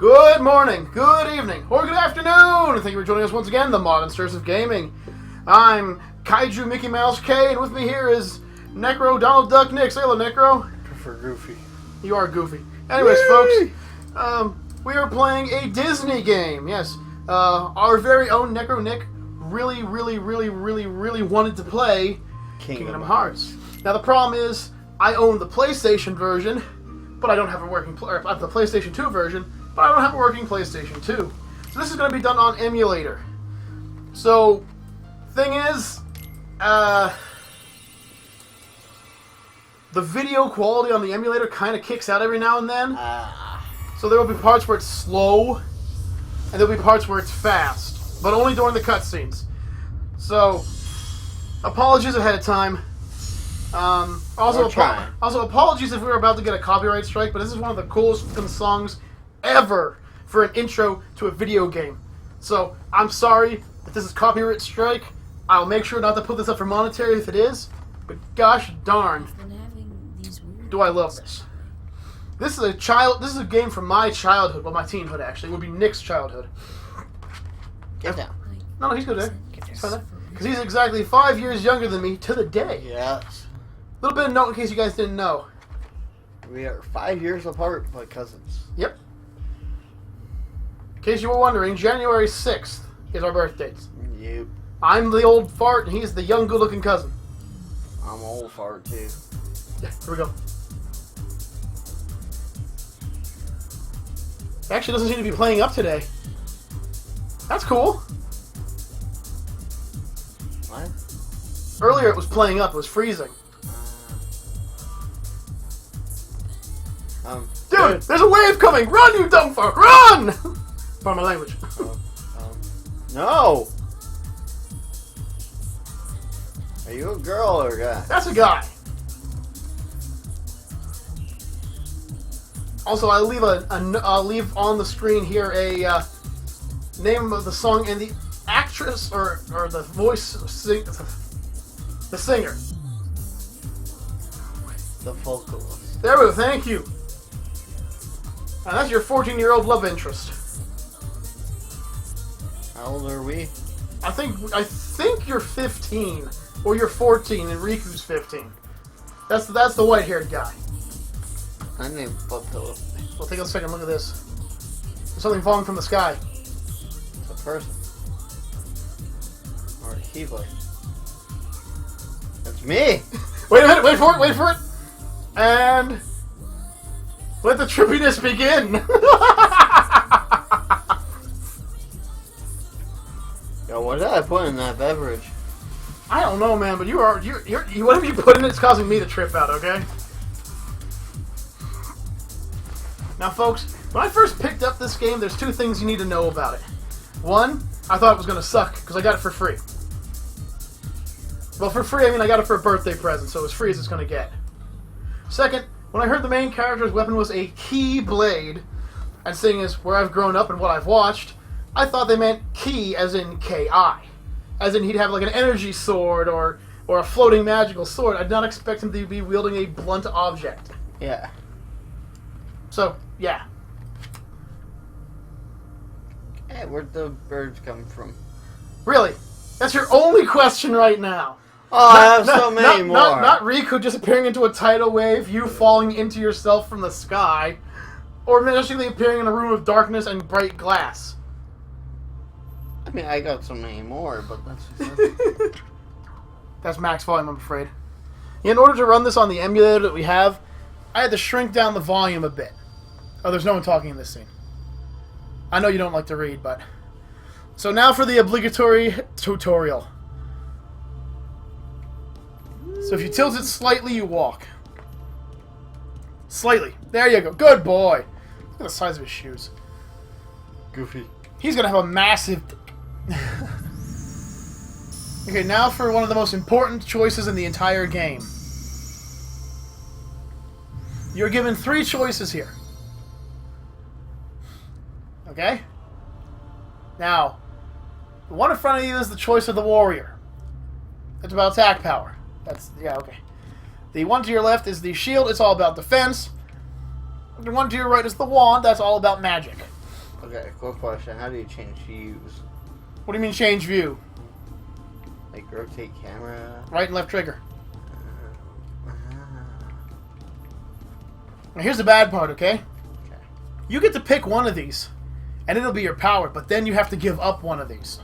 Good morning, good evening, or good afternoon, and thank you for joining us once again, the Modensters of Gaming. I'm Kaiju Mickey Mouse K, and with me here is Necro Donald Duck Nick. Say hello, Necro. I prefer Goofy. You are Goofy. Anyways, Yay! folks, we are playing a Disney game. Yes, our very own Necro Nick really wanted to play Kingdom Hearts. Now the problem is, I own the PlayStation version, but I don't have a working. I have the PlayStation 2 version, but I don't have a working PlayStation 2. So this is going to be done on emulator. So, thing is, the video quality on the emulator kind of kicks out every now and then. So there will be parts where it's slow, and there will be parts where it's fast, but only during the cutscenes. So, apologies ahead of time. Also apologies if we were about to get a copyright strike, but this is one of the coolest fucking songs ever for an intro to a video game. So, I'm sorry if this is copyright strike. I'll make sure not to put this up for monetary if it is, but gosh darn, do I love this. This is a game from my childhood, well, my teenhood actually. It would be Nick's childhood. Get down. No, he's good there. He's fine there. Because he's exactly 5 years younger than me to the day. Yes. A little bit of note in case you guys didn't know. We are 5 years apart, like cousins. Yep. In case you were wondering, January 6th is our birth dates. Yep. I'm the old fart, and he's the young, good-looking cousin. I'm old fart, too. Yeah, here we go. It actually doesn't seem to be playing up today. That's cool. What? Earlier it was playing up, it was freezing. Dude, there's a wave coming! Run, you dumb fuck! Run! Pardon my language. No! Are you a girl or a guy? That's a guy. Also, I'll leave on the screen here a name of the song and the actress or the voice the singer. The vocalist. There we go. Thank you. And that's your 14-year-old love interest. How old are we? I think you're 15 or you're 14 and Riku's 15. That's the white-haired guy. I named Butt Pillow. Well, take a second look at this. There's something falling from the sky. It's a person. Or a keyboard. That's me! Wait a minute, wait for it! And let the trippiness begin! Yo, what did I put in that beverage? I don't know, man, but whatever you put in it's causing me to trip out, okay? Now, folks, when I first picked up this game, there's two things you need to know about it. One, I thought it was going to suck, because I got it for free. Well, for free, I mean I got it for a birthday present, so as free as it's going to get. Second, when I heard the main character's weapon was a key blade, and seeing as where I've grown up and what I've watched, I thought they meant key as in K-I. As in he'd have like an energy sword or a floating magical sword. I did not expect him to be wielding a blunt object. Yeah. So, yeah. Hey, where'd the birds come from? Really? That's your only question right now. Oh, I have so many more. Not Riku just appearing into a tidal wave, you falling into yourself from the sky, or magically appearing in a room of darkness and bright glass. I mean, I got so many more, but that's That's max volume, I'm afraid. In order to run this on the emulator that we have, I had to shrink down the volume a bit. Oh, there's no one talking in this scene. I know you don't like to read, but... So now for the obligatory tutorial. So if you tilt it slightly, you walk. Slightly. There you go. Good boy. Look at the size of his shoes. Goofy. He's going to have a massive... Okay, now for one of the most important choices in the entire game. You're given 3 choices here. Okay? Now, the one in front of you is the choice of the warrior. It's about attack power. Yeah, okay. The one to your left is the shield. It's all about defense. The one to your right is the wand. That's all about magic. Okay, quick question. How do you change views? What do you mean change view? Like rotate camera? Right and left trigger. Now here's the bad part, okay? Okay. You get to pick one of these, and it'll be your power, but then you have to give up one of these.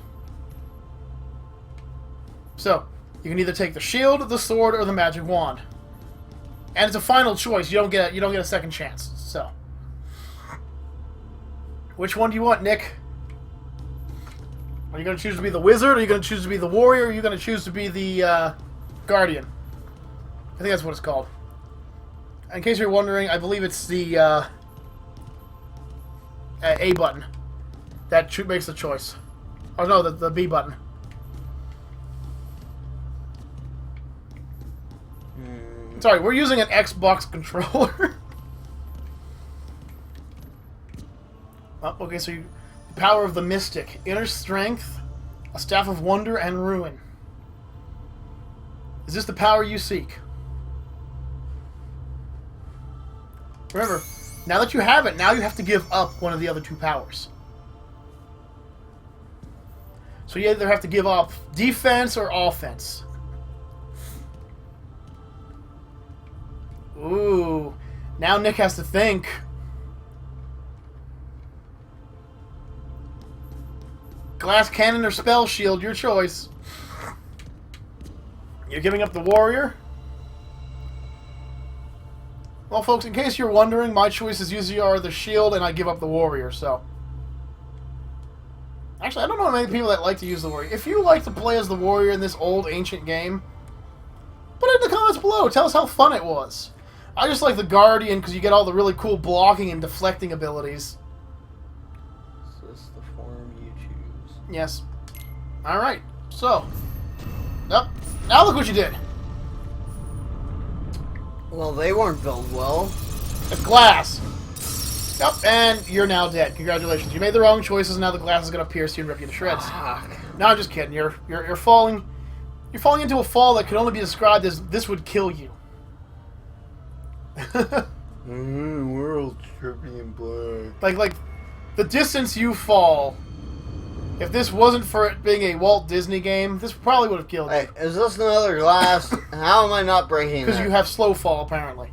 So, you can either take the shield, the sword, or the magic wand. And it's a final choice. You don't get a second chance. So, which one do you want, Nick? Are you going to choose to be the wizard? Are you going to choose to be the warrior? Or are you going to choose to be the guardian? I think that's what it's called. In case you're wondering, I believe it's the A button that makes the choice. Oh no, the B button. Sorry, we're using an Xbox controller. Oh, okay, so the power of the mystic. Inner strength, a staff of wonder and ruin. Is this the power you seek? Remember, now that you have it, now you have to give up one of the other two powers. So you either have to give up defense or offense. Ooh. Now Nick has to think. Glass cannon or spell shield, your choice. You're giving up the warrior? Well, folks, in case you're wondering, my choices usually are the shield, and I give up the warrior, so... Actually, I don't know many people that like to use the warrior. If you like to play as the warrior in this old, ancient game, put it in the comments below. Tell us how fun it was. I just like the guardian, because you get all the really cool blocking and deflecting abilities. Is this the form you choose? Yes. Alright, so... Yep. Now look what you did. Well, they weren't built well. It's glass. Yep, and you're now dead. Congratulations. You made the wrong choices, and now the glass is going to pierce you and rip you to shreds. No, I'm just kidding. You're falling. You're falling into a fall that could only be described as this would kill you. We're all trippy and black. Like the distance you fall. If this wasn't for it being a Walt Disney game, this probably would have killed you. Hey, is this another glass? How am I not breaking that? Because you have slow fall, apparently.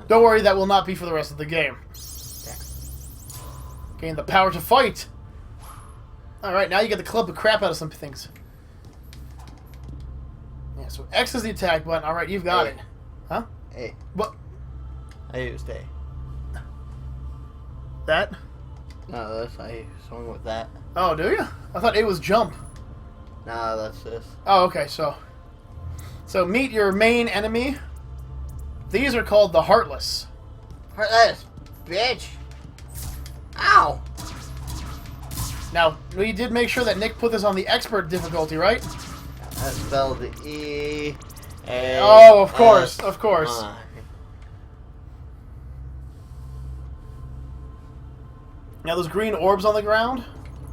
Don't worry, that will not be for the rest of the game. Gain the power to fight. Alright, now you get to club the crap out of some things. Yeah, so X is the attack button. Alright, you've got it. Huh? A. What? I used A. That? No, that's I swung with that. Oh, do you? I thought A was jump. No, that's this. Oh, okay, so meet your main enemy. These are called the Heartless. Heartless, bitch. Ow. Now, we did make sure that Nick put this on the expert difficulty, right? I spelled the E. A. Oh, of course, of course. Now, those green orbs on the ground,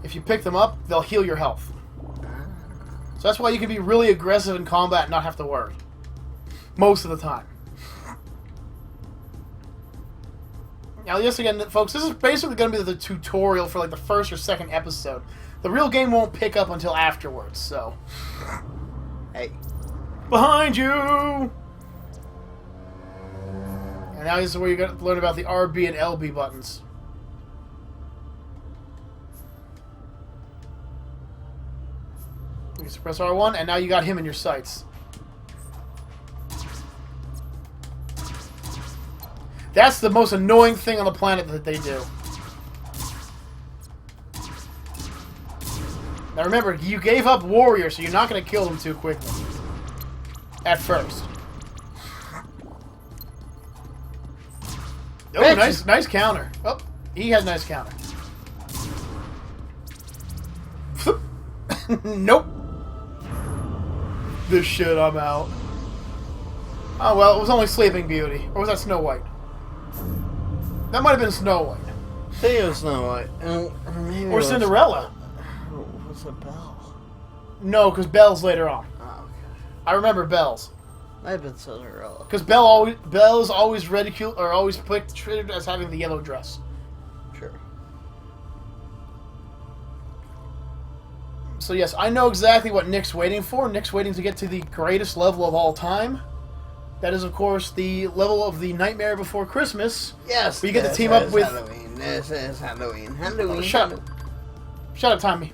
if you pick them up, they'll heal your health. So that's why you can be really aggressive in combat and not have to worry. Most of the time. Now, yes, again, folks, this is basically going to be the tutorial for, like, the first or second episode. The real game won't pick up until afterwards, so... Hey. Behind you! And now this is where you're going to learn about the RB and LB buttons. You can press R1, and now you got him in your sights. That's the most annoying thing on the planet that they do. Now remember, you gave up Warrior, so you're not going to kill him too quickly. At first. Oh, nice counter. Oh, he has nice counter. Nope. This shit, I'm out. Oh, well, it was only Sleeping Beauty. Or was that Snow White? That might have been Snow White. I think it was Snow White. Or Cinderella. Was it Belle? No, because Belle's later on. Oh, okay. I remember Belle's. Might have been Cinderella. Because Belle's always ridiculed or always treated as having the yellow dress. Sure. So yes, I know exactly what Nick's waiting for. Nick's waiting to get to the greatest level of all time. That is, of course, the level of the Nightmare Before Christmas. Yes. Where you get to team up with... Halloween. This is Halloween. Oh, shut up, Tommy.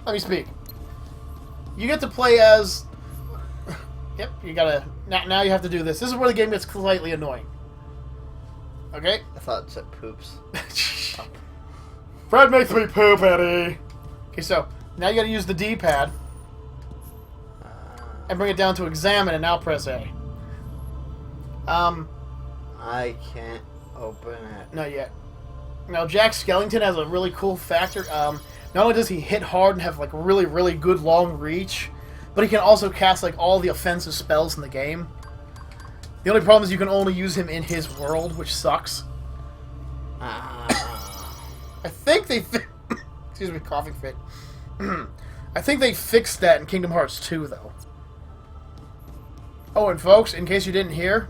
Let me speak. You get to play as... Yep, you gotta... Now you have to do this. This is where the game gets slightly annoying. Okay? I thought it said poops. Fred makes me poop, Eddie. Okay, so now you gotta use the D-pad and bring it down to examine and now press A. I can't open it. Not yet. Now, Jack Skellington has a really cool factor. Not only does he hit hard and have like really, really good long reach, but he can also cast like all the offensive spells in the game. The only problem is you can only use him in his world, which sucks. I think they... Excuse me, coughing fit. I think they fixed that in Kingdom Hearts 2, though. Oh, and folks, in case you didn't hear,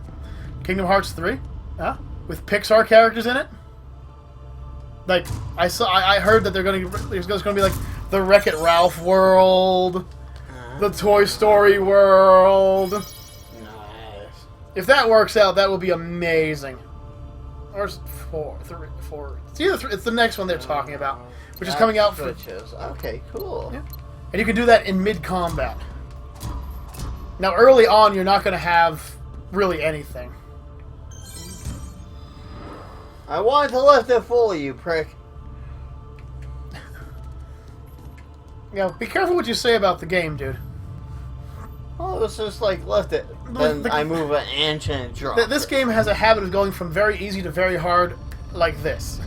Kingdom Hearts 3, with Pixar characters in it. Like, I heard that there's going to be like the Wreck-It Ralph world, the Toy Story world. Nice. If that works out, that will be amazing. Or is it four? It's either it's the next one they're talking about, which is coming out for... Okay, cool. Yeah. And you can do that in mid-combat. Now, early on, you're not going to have really anything. I wanted to lift it full, you prick. Yeah, be careful what you say about the game, dude. Oh, it's just like, lift it. Then I move an inch and it drops. This game has a habit of going from very easy to very hard like this.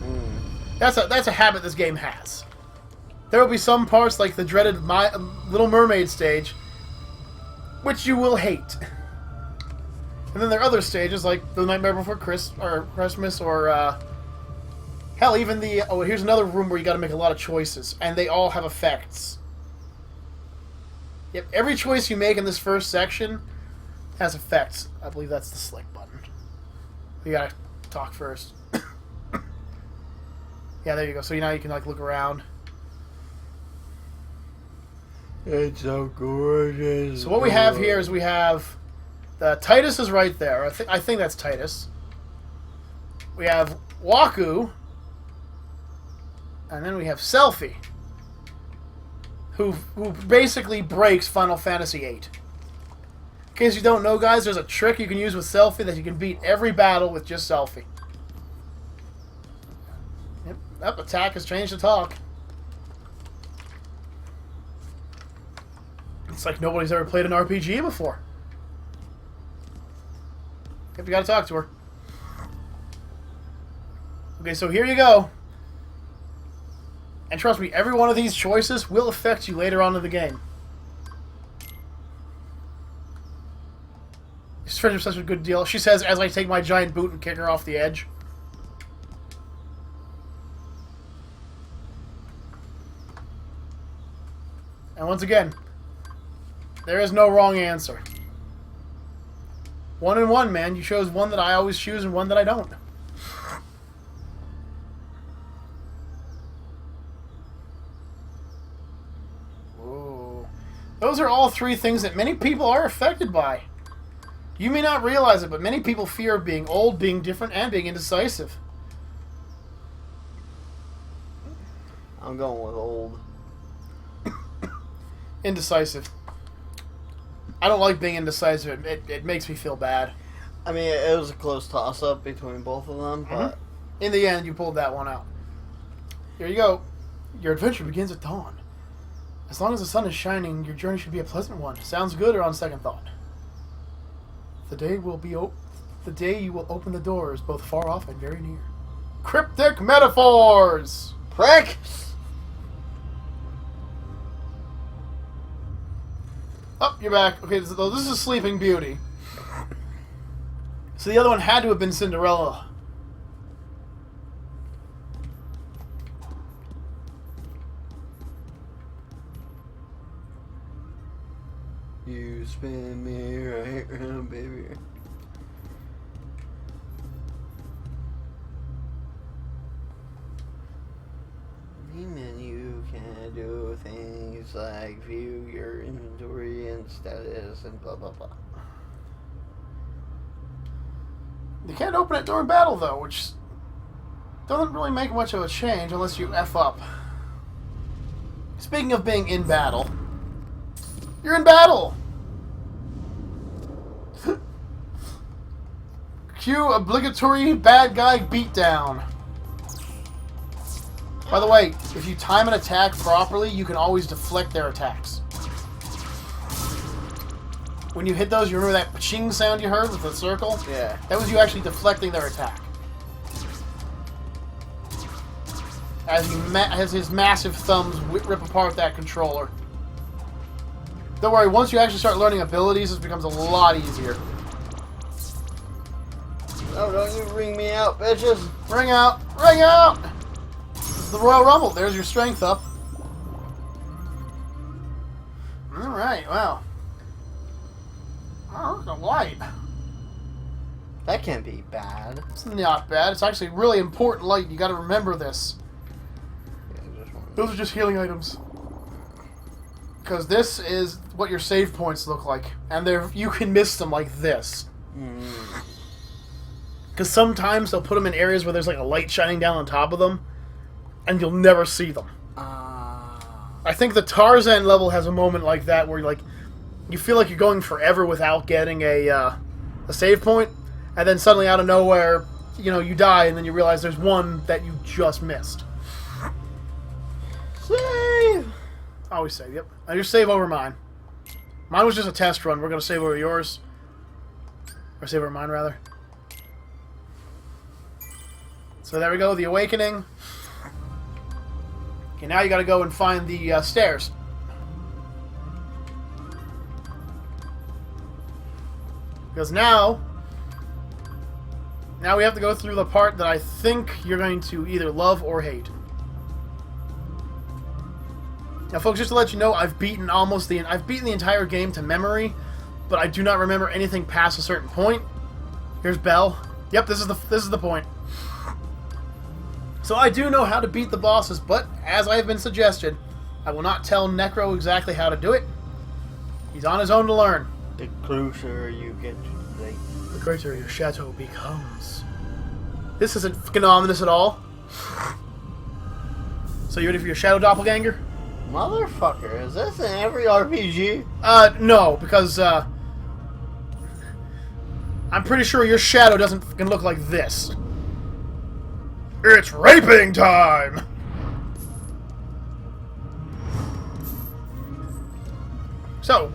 That's a habit this game has. There will be some parts, like the dreaded Little Mermaid stage, which you will hate. And then there are other stages, like The Nightmare Before Christmas, or... hell, even the... Oh, here's another room where you gotta make a lot of choices, and they all have effects. Yep, every choice you make in this first section has effects. I believe that's the select button. You gotta talk first. Yeah, there you go. So now you can like look around. It's so gorgeous. So what we have here is we have Titus is right there. I think that's Titus. We have Waku, and then we have Selphie, who basically breaks Final Fantasy VIII. In case you don't know, guys, there's a trick you can use with Selphie that you can beat every battle with just Selphie. Yep, that attack has changed to talk. It's like nobody's ever played an RPG before. Yep, you gotta talk to her. Okay, so here you go. And trust me, every one of these choices will affect you later on in the game. This friends are such a good deal. She says as I take my giant boot and kick her off the edge. And once again, there is no wrong answer. 1 and 1, man. You chose one that I always choose and one that I don't. Whoa. Those are all three things that many people are affected by. You may not realize it, but many people fear being old, being different, and being indecisive. I'm going with old. Indecisive. I don't like being indecisive. It makes me feel bad. I mean, it was a close toss-up between both of them, but... In the end, you pulled that one out. Here you go. Your adventure begins at dawn. As long as the sun is shining, your journey should be a pleasant one. Sounds good or on second thought? The day you will open the doors, both far off and very near. Cryptic metaphors! Prick! Oh, you're back. Okay, so this is Sleeping Beauty. So the other one had to have been Cinderella. You spin me right round, baby. Demon, you can and do things like view your inventory and status and blah blah blah. You can't open it during battle though, which doesn't really make much of a change unless you F up. Speaking of being in battle, you're in battle! Cue obligatory bad guy beatdown. By the way, if you time an attack properly, you can always deflect their attacks. When you hit those, you remember that ching sound you heard with the circle? Yeah. That was you actually deflecting their attack. As his massive thumbs rip apart that controller. Don't worry, once you actually start learning abilities, this becomes a lot easier. Oh, don't you ring me out, bitches. Ring out! Ring out! This is the Royal Rumble. There's your strength up. Alright, well. Oh, look at the light. That can't be bad. It's not bad. It's actually really important light. You gotta remember this. Yeah, Those are just healing items. Because this is what your save points look like. And you can miss them like this. Because sometimes they'll put them in areas where there's like a light shining down on top of them. And you'll never see them. I think the Tarzan level has a moment like that where you feel like you're going forever without getting a save point. And then suddenly out of nowhere, you die and then you realize there's one that you just missed. Save! Always save, yep. I just save over mine. Mine was just a test run. We're going to save over yours. Or save over mine, rather. So there we go, the Awakening. Okay, now you got to go and find the stairs. Because now we have to go through the part that I think you're going to either love or hate. Now, folks, just to let you know, I've beaten the entire game to memory, but I do not remember anything past a certain point. Here's Belle. Yep, this is the point. So I do know how to beat the bosses, but as I have been suggested, I will not tell Necro exactly how to do it. He's on his own to learn. The closer you get to the lake, the greater your chateau becomes. This isn't fucking ominous at all. So you ready for your shadow doppelganger? motherfucker, is this in every RPG? No, because, I'm pretty sure your shadow doesn't fucking look like this. It's raping time! So,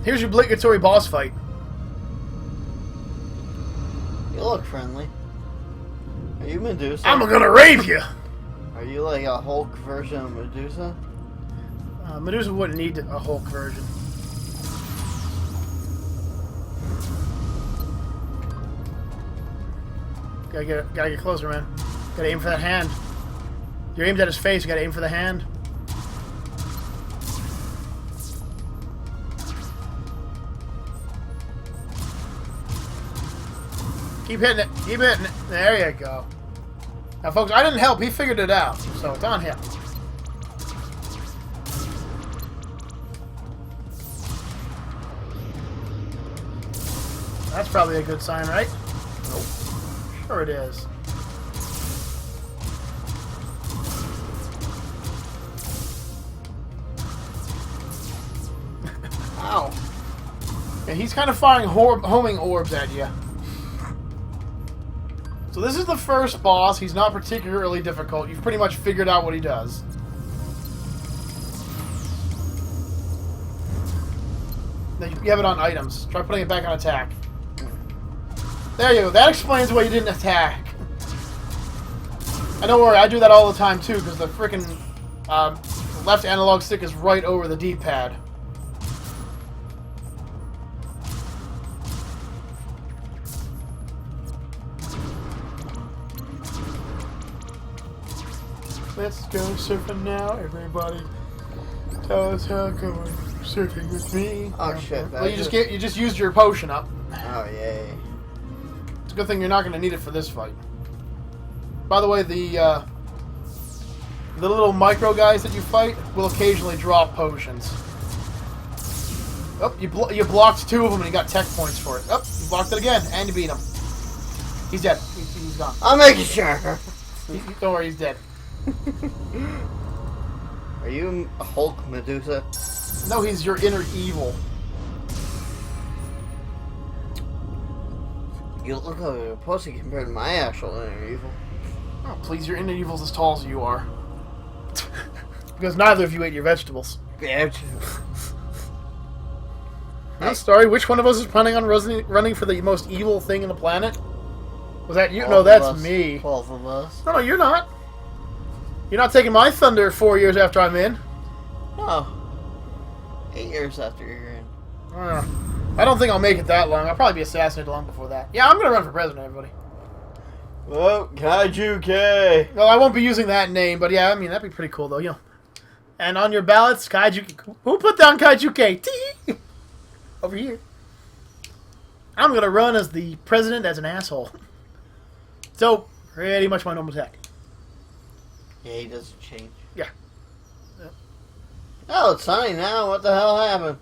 here's your obligatory boss fight. You look friendly. Are you Medusa? I'm gonna rape you! Are you like a Hulk version of Medusa? Medusa wouldn't need a Hulk version. Gotta get closer, man. Gotta aim for that hand. You're aimed at his face, you gotta aim for the hand. Keep hitting it. Keep hitting it. There you go. Now, folks, I didn't help. He figured it out. So, it's on him. That's probably a good sign, right? Nope. Sure it is. Ow. Yeah, he's kind of firing homing orbs at you. So this is the first boss. He's not particularly difficult. You've pretty much figured out what he does. Now you have it on items. Try putting it back on attack. There you go. That explains why you didn't attack. And don't worry, I do that all the time too, because the frickin' left analog stick is right over the D-pad. Let's go surfing now, everybody. Tell us how going surfing with me. Oh shit! Well, you just used your potion up. Oh yay! It's a good thing you're not going to need it for this fight. By the way, the The little micro guys that you fight will occasionally drop potions. Oh, you blocked 2 of them and you got tech points for it. Oh, you blocked it again and you beat him. He's dead. He's gone. I'm making sure. Don't worry, he's dead. Are you a Hulk Medusa? No, he's your inner evil. You look like a pussy compared to my actual inner evil. Oh, please, your inner evil's as tall as you are. Because neither of you ate your vegetables. Bitch. I'm sorry, which one of us is planning on running for the most evil thing in the planet? Was that you? No, that's me. 12 of us. No, you're not. You're not taking my thunder 4 years after I'm in. No. 8 years after you're in. I don't think I'll make it that long. I'll probably be assassinated long before that. Yeah, I'm gonna run for president, everybody. Well, KaijuK. Well, I won't be using that name, but yeah, I mean, that'd be pretty cool, though, you know. And on your ballots, KaijuK. Who put down KaijuK? Tee! Over here. I'm gonna run as the president as an asshole. So, pretty much my normal attack. Yeah, he doesn't change. Yeah. Oh, it's sunny now. What the hell happened?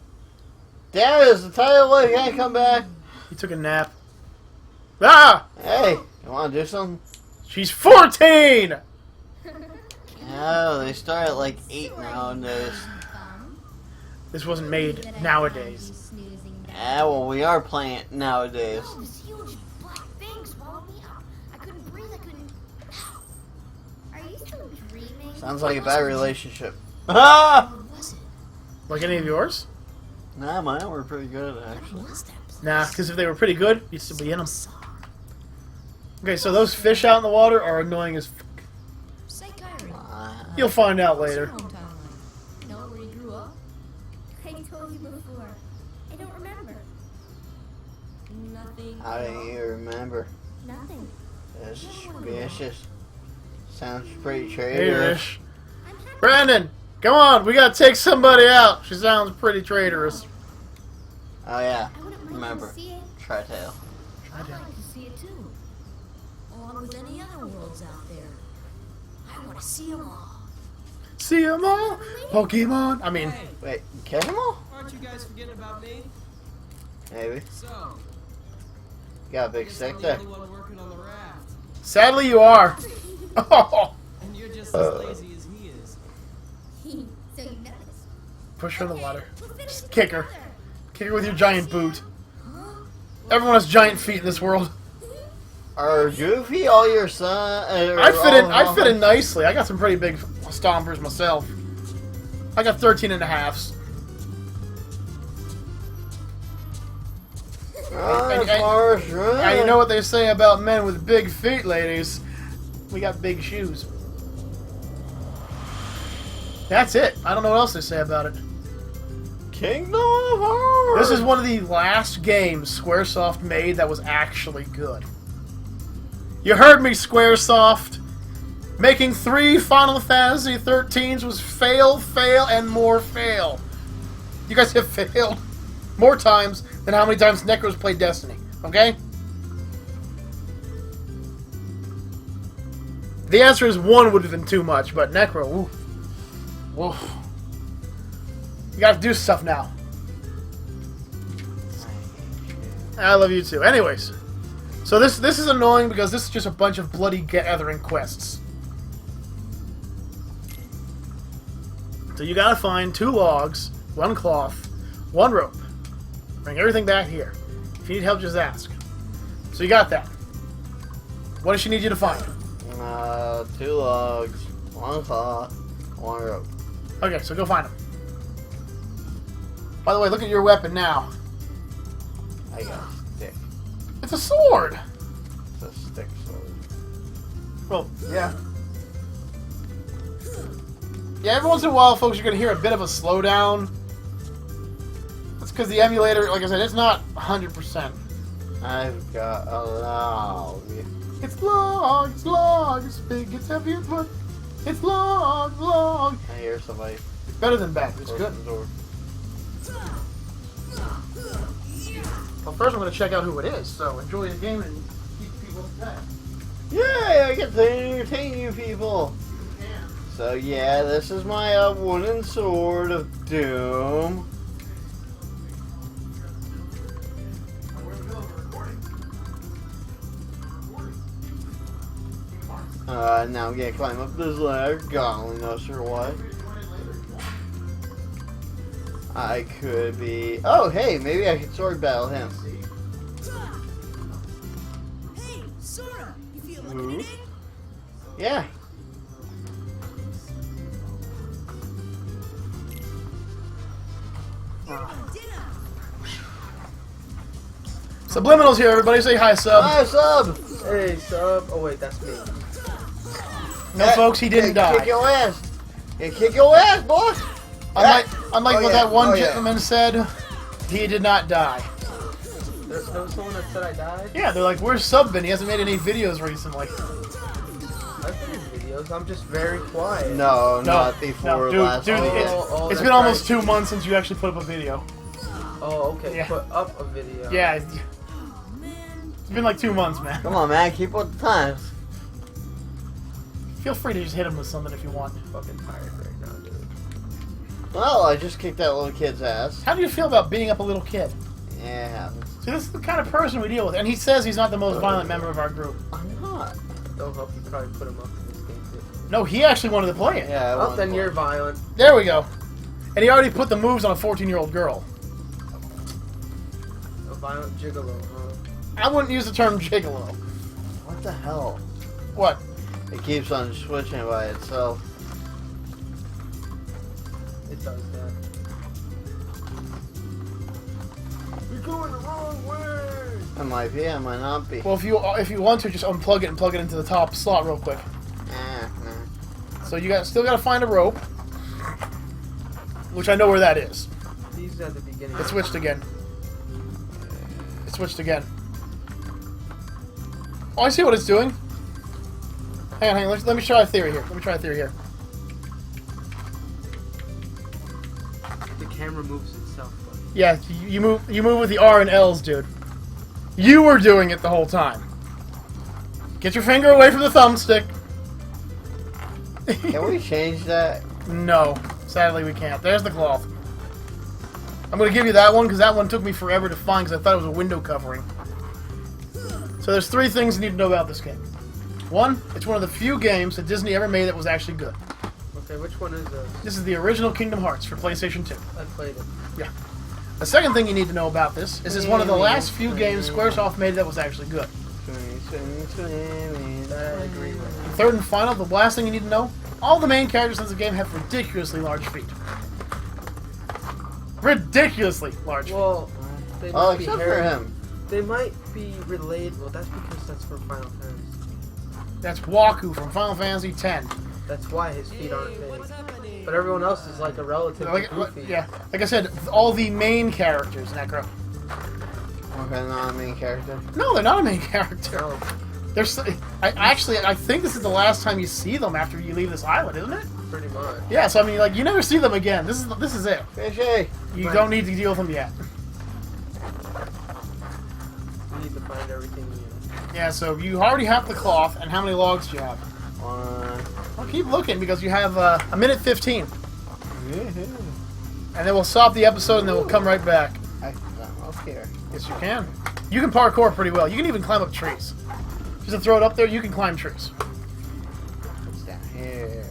Damn it, is the title wave can't come back? He took a nap. Ah! Hey, you want to do something? She's 14! Oh, they start at like 8 nowadays. This wasn't made nowadays. Yeah, well, we are playing it nowadays. This huge black thing swallowed me up. I couldn't breathe, I couldn't... Are you still dreaming? Sounds like a bad relationship. Ah! What was it? Like any of yours? Nah, mine were pretty good, actually. What was that place? Nah, because if they were pretty good, you'd still be in them. Okay, so those fish out in the water are annoying as fuck. Say, Kyrie. You'll find out later. What's your hometown like? Know where you grew up? I told you before. I don't remember. Nothing. How do you remember? Nothing. That's suspicious. Sounds pretty Hey, traitorous. Rish. Brandon, come on, we gotta take somebody out. She sounds pretty traitorous. Oh, yeah. I wouldn't mind Remember. to see it. Tri-tail. I'd like to see it too. Along with any other worlds out there. I want to see them all. See 'em all, Pokemon. I mean, Hey, Wait, catch them all? aren't you guys forgetting about me? Maybe. So, You got a I big guess stick I'm there. the only one working on the raft. sadly you are. Oh, And you're just as lazy as he is. So you noticed. push her in the water. We'll finish Just it kick her. together. Kick her with your giant boot. Everyone has giant feet in this world. Are Goofy all your son? I fit in nicely. I got some pretty big stompers myself. I got 13 and a halves. Run, Forrest, run. Now you know what they say about men with big feet, ladies. We got big shoes. That's it. I don't know what else they say about it. Kingdom of Hearts. This is one of the last games Squaresoft made that was actually good. You heard me, Squaresoft. Making 3 Final Fantasy 13s was fail, fail, and more fail. You guys have failed more times than how many times Necro's played Destiny, okay? The answer is 1 would have been too much, but Necro, oof. Woof. You gotta do stuff now. I love you too. Anyways, so this is annoying because this is just a bunch of bloody gathering quests. So you gotta find 2 logs, 1 cloth, 1 rope. Bring everything back here. If you need help, just ask. So you got that. What does she need you to find? 2 logs, 1 cloth, 1 rope. Okay, so go find them. By the way, look at your weapon now. I got a stick. It's a sword! It's a stick sword. Well, yeah. Yeah, every once in a while, folks, you're going to hear a bit of a slowdown. That's because the emulator, like I said, it's not 100%. I've got a log. It's long, it's big, it's heavy, but it's long. I hear somebody. It's better than bad, it's close good. the door. Well, first I'm going to check out who it is, so enjoy the game and keep people in touch. Yay! I get to entertain you people. So yeah, this is my wooden sword of doom. Now I'm gonna climb up this ladder. God only knows for what. I could be. Oh, hey, maybe I could sword battle him. Hey, Sora, you feel like Who? anything? Yeah. Subliminals here, everybody. Say hi, Sub. Hi, sub. Hey, sub. Oh wait, that's me. No, folks, he didn't die. Kick your ass. Yeah, kick your ass, boss. Unlike Oh, what yeah. that one Oh, yeah. gentleman said, he did not die. There was someone that said I died. Yeah, they're like, where's Sub been? He hasn't made any videos recently. I've made videos. I'm just very quiet. No, No, not before dude, last dude, week. Oh, it's that's been almost right. 2 months since you actually put up a video. Oh, okay. Yeah. Put up a video. Yeah, Oh, man. it's been like 2 months, man. Come on, man. Keep up the times. Feel free to just hit him with something if you want. I'm fucking tired right now, dude. Well, I just kicked that little kid's ass. How do you feel about beating up a little kid? Yeah, it happens. See, this is the kind of person we deal with. And he says he's not the most violent member of our group. I'm not. Don't help you probably put him up in this game too. No, he actually wanted to play it. Yeah, I Oh, won then the you're point. violent. There we go. And he already put the moves on a 14-year-old girl. A violent gigolo, huh? I wouldn't use the term gigolo. What the hell? What? It keeps on switching by itself. It does that. You're going the wrong way. I might be, I might not be. Well, if you want to, just unplug it and plug it into the top slot real quick. So you still got to find a rope, which I know where that is. These at the beginning. It switched again. It switched again. Oh, I see what it's doing. Hang on. Let me try a theory here. The camera moves itself. But Yeah, you move with the R and L's, dude. You were doing it the whole time. Get your finger away from the thumbstick. Can we change that? No, sadly we can't. There's the cloth. I'm going to give you that one because that one took me forever to find because I thought it was a window covering. So there's 3 things you need to know about this game. 1, it's one of the few games that Disney ever made that was actually good. okay, which one is this? This is the original Kingdom Hearts for PlayStation 2. I played it. Yeah. The second thing you need to know about this is it's one of the last few games Squaresoft made that was actually good. That I agree with. And third and final, the last thing you need to know, all the main characters in the game have ridiculously large feet. Ridiculously large feet. Well, they Oh, might be except for hairy. him. They might be related. Well, that's because that's for Final Fantasy. That's Waku from Final Fantasy X. That's why his feet aren't Hey, big. what's happening? But everyone else is like a relative goofy. Yeah, like I said, all the main characters, Necro. Okay, not a main character. No, they're not a main character. No, They're I think this is the last time you see them after you leave this island, isn't it? pretty much. Yeah, so I mean, like, you never see them again. This is it. Fishy! You Right. don't need to deal with them yet. We need to find everything we need. Yeah, so you already have the cloth, and how many logs do you have? 1. Well, keep looking, because you have a minute 15. And then we'll stop the episode, and then we'll come right back. I'm up here. Yes, you can. You can parkour pretty well. You can even climb up trees. Just to throw it up there, you can climb trees. It's down here.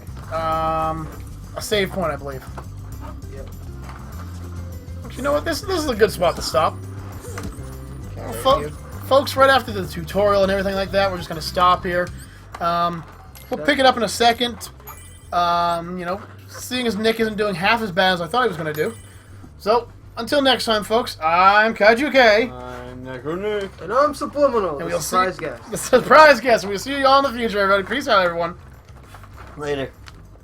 A save point, I believe. Yep. But you know what? This is a good spot to stop. Okay, Well, you. folks, right after the tutorial and everything like that, we're just going to stop here. We'll pick it up in a second. You know, seeing as Nick isn't doing half as bad as I thought he was going to do. So, until next time, folks, I'm KaijuK. I'm Necro Nick. And I'm Subliminal, And the we'll surprise see, guest. the surprise guest. We'll see you all in the future, everybody. Peace out, everyone. Later.